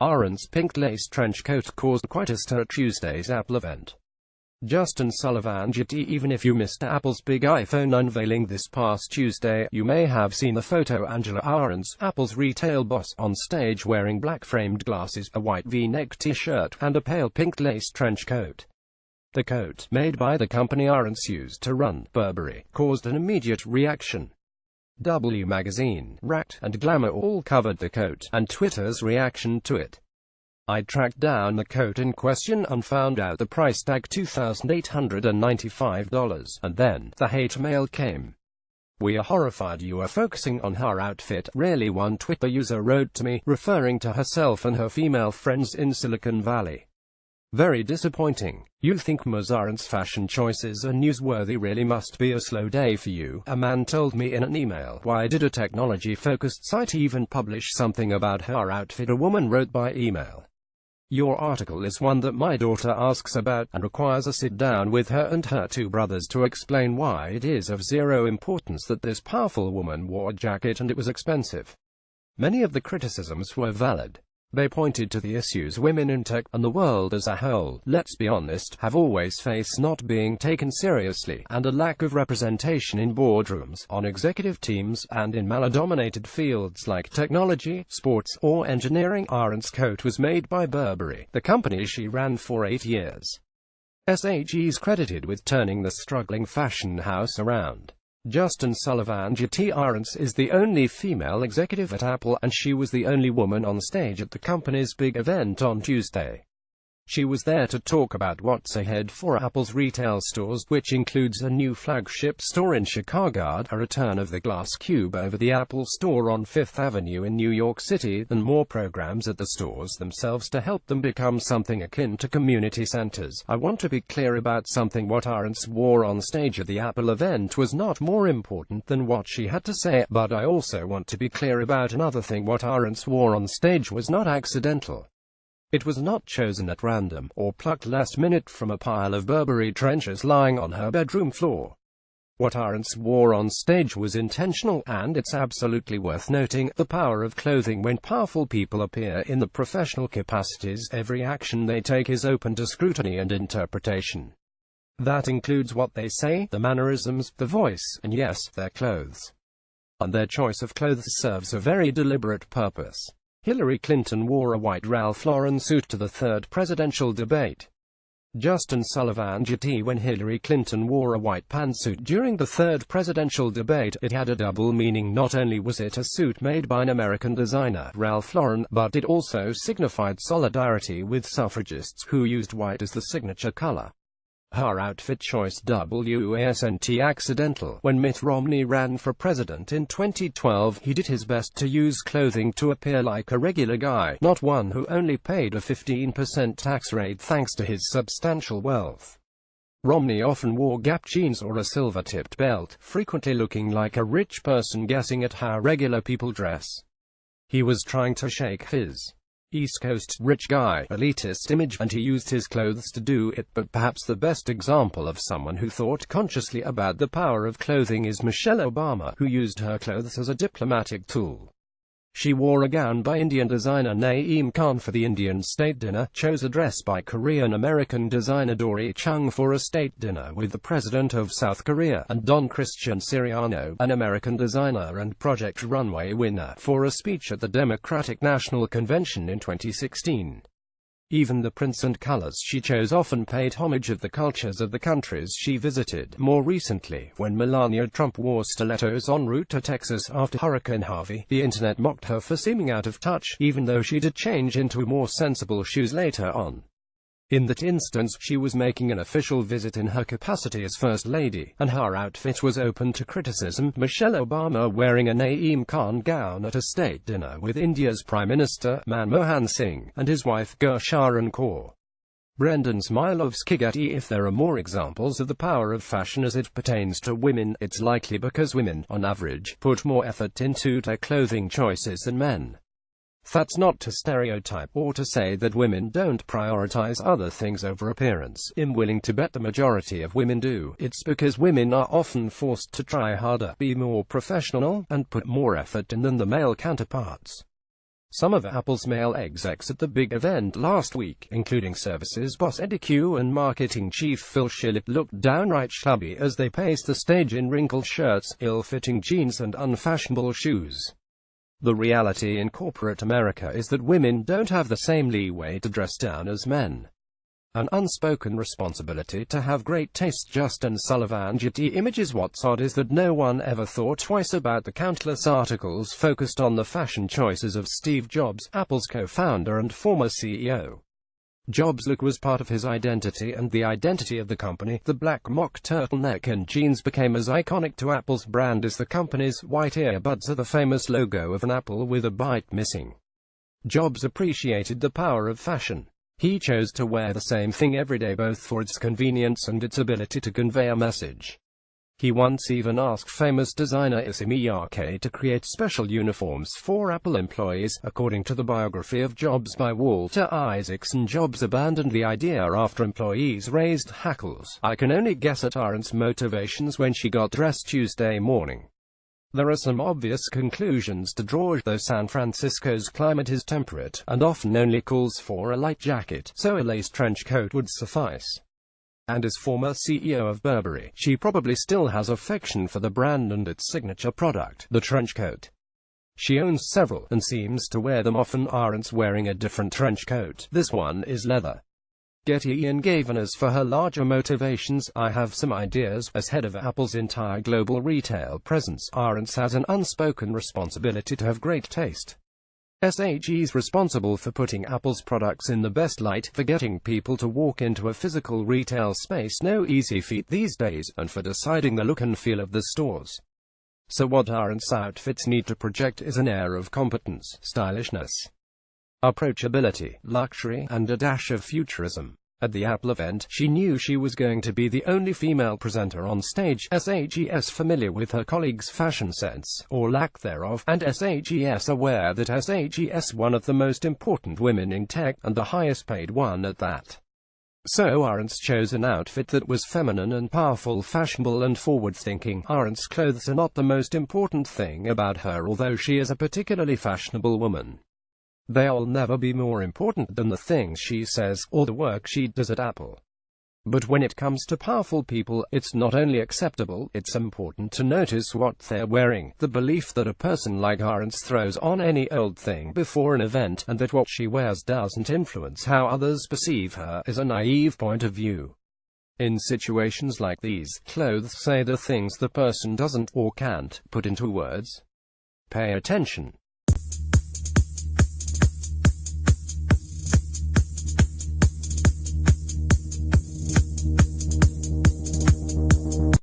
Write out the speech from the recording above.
Ahrendts' pink lace trench coat caused quite a stir at Tuesday's Apple event. Justin Sullivan JT. Even if you missed Apple's big iPhone unveiling this past Tuesday, you may have seen the photo. Angela Ahrendts, Apple's retail boss, on stage wearing black-framed glasses, a white V-neck t-shirt, and a pale pink lace trench coat. The coat, made by the company Ahrendts used to run Burberry, caused an immediate reaction. W Magazine, Racked, and Glamour all covered the coat, and Twitter's reaction to it. I tracked down the coat in question and found out the price tag, $2,895, and then the hate mail came. "We are horrified you are focusing on her outfit," really, one Twitter user wrote to me, referring to herself and her female friends in Silicon Valley. "Very disappointing. You think Ms. Ahrendts' fashion choices are newsworthy? Really must be a slow day for you," a man told me in an email. "Why did a technology-focused site even publish something about her outfit?" a woman wrote by email. "Your article is one that my daughter asks about, and requires a sit-down with her and her two brothers to explain why it is of zero importance that this powerful woman wore a jacket and it was expensive." Many of the criticisms were valid. They pointed to the issues women in tech, and the world as a whole, let's be honest, have always faced: not being taken seriously, and a lack of representation in boardrooms, on executive teams, and in male-dominated fields like technology, sports, or engineering. Ahrendts' coat was made by Burberry, the company she ran for 8 years. SHE is credited with turning the struggling fashion house around. Justin Sullivan JT. Ahrendts is the only female executive at Apple, and she was the only woman on stage at the company's big event on Tuesday. She was there to talk about what's ahead for Apple's retail stores, which includes a new flagship store in Chicago, a return of the glass cube over the Apple Store on Fifth Avenue in New York City, and more programs at the stores themselves to help them become something akin to community centers. "I want to be clear about something. What Ahrendts wore on stage at the Apple event was not more important than what she had to say, but I also want to be clear about another thing. What Ahrendts wore on stage was not accidental. It was not chosen at random, or plucked last minute from a pile of Burberry trenches lying on her bedroom floor. What Ahrendts wore on stage was intentional, and it's absolutely worth noting, the power of clothing. When powerful people appear in the professional capacities, every action they take is open to scrutiny and interpretation. That includes what they say, the mannerisms, the voice, and yes, their clothes. And their choice of clothes serves a very deliberate purpose. Hillary Clinton wore a white Ralph Lauren suit to the third presidential debate. Justin Sullivan JT. When Hillary Clinton wore a white pantsuit during the third presidential debate, it had a double meaning. Not only was it a suit made by an American designer, Ralph Lauren, but it also signified solidarity with suffragists, who used white as the signature color. Her outfit choice wasn't accidental. When Mitt Romney ran for president in 2012, he did his best to use clothing to appear like a regular guy, not one who only paid a 15% tax rate thanks to his substantial wealth. Romney often wore Gap jeans or a silver-tipped belt, frequently looking like a rich person guessing at how regular people dress. He was trying to shake his East Coast, rich guy, elitist image, and he used his clothes to do it. But perhaps the best example of someone who thought consciously about the power of clothing is Michelle Obama, who used her clothes as a diplomatic tool. She wore a gown by Indian designer Naeem Khan for the Indian state dinner, chose a dress by Korean-American designer Dory Chung for a state dinner with the President of South Korea, and Don Christian Siriano, an American designer and Project Runway winner, for a speech at the Democratic National Convention in 2016. Even the prints and colors she chose often paid homage of the cultures of the countries she visited. More recently, when Melania Trump wore stilettos en route to Texas after Hurricane Harvey, the internet mocked her for seeming out of touch, even though she did change into more sensible shoes later on. In that instance, she was making an official visit in her capacity as First Lady, and her outfit was open to criticism. Michelle Obama wearing a Naeem Khan gown at a state dinner with India's Prime Minister, Manmohan Singh, and his wife, Gurcharan Kaur. Brendan Smilovsky. If there are more examples of the power of fashion as it pertains to women, it's likely because women, on average, put more effort into their clothing choices than men. That's not to stereotype, or to say that women don't prioritize other things over appearance. I'm willing to bet the majority of women do. It's because women are often forced to try harder, be more professional, and put more effort in than the male counterparts. Some of Apple's male execs at the big event last week, including services boss Eddie Q and marketing chief Phil Schiller, looked downright shabby as they paced the stage in wrinkled shirts, ill-fitting jeans and unfashionable shoes. The reality in corporate America is that women don't have the same leeway to dress down as men. An unspoken responsibility to have great taste. Justin Sullivan GT Images. What's odd is that no one ever thought twice about the countless articles focused on the fashion choices of Steve Jobs, Apple's co-founder and former CEO. Jobs' look was part of his identity and the identity of the company. The black mock turtleneck and jeans became as iconic to Apple's brand as the company's white earbuds are the famous logo of an apple with a bite missing. Jobs appreciated the power of fashion. He chose to wear the same thing every day, both for its convenience and its ability to convey a message. He once even asked famous designer Issey Miyake to create special uniforms for Apple employees. According to the biography of Jobs by Walter Isaacson, Jobs abandoned the idea after employees raised hackles. I can only guess at ahrendts' motivations when she got dressed Tuesday morning. There are some obvious conclusions to draw, though San Francisco's climate is temperate, and often only calls for a light jacket, so a lace trench coat would suffice. And as former CEO of Burberry, she probably still has affection for the brand and its signature product, the trench coat. She owns several, and seems to wear them often. Ahrendts wearing a different trench coat. This one is leather. Getty Ian Gavin. As for her larger motivations, I have some ideas. As head of Apple's entire global retail presence, ahrendts has an unspoken responsibility to have great taste. SHE's responsible for putting Apple's products in the best light, for getting people to walk into a physical retail space, no easy feat these days, and for deciding the look and feel of the stores. So what ahrendts' outfits need to project is an air of competence, stylishness, approachability, luxury, and a dash of futurism. At the Apple event, she knew she was going to be the only female presenter on stage. SHES familiar with her colleagues' fashion sense, or lack thereof, and SHES aware that SHES one of the most important women in tech, and the highest paid one at that. So ahrendts chose an outfit that was feminine and powerful, fashionable and forward-thinking. Ahrendts' clothes are not the most important thing about her, although she is a particularly fashionable woman. They'll never be more important than the things she says, or the work she does at Apple. But when it comes to powerful people, it's not only acceptable, it's important to notice what they're wearing. The belief that a person like ahrendts throws on any old thing before an event, and that what she wears doesn't influence how others perceive her, is a naive point of view. In situations like these, clothes say the things the person doesn't or can't put into words. Pay attention.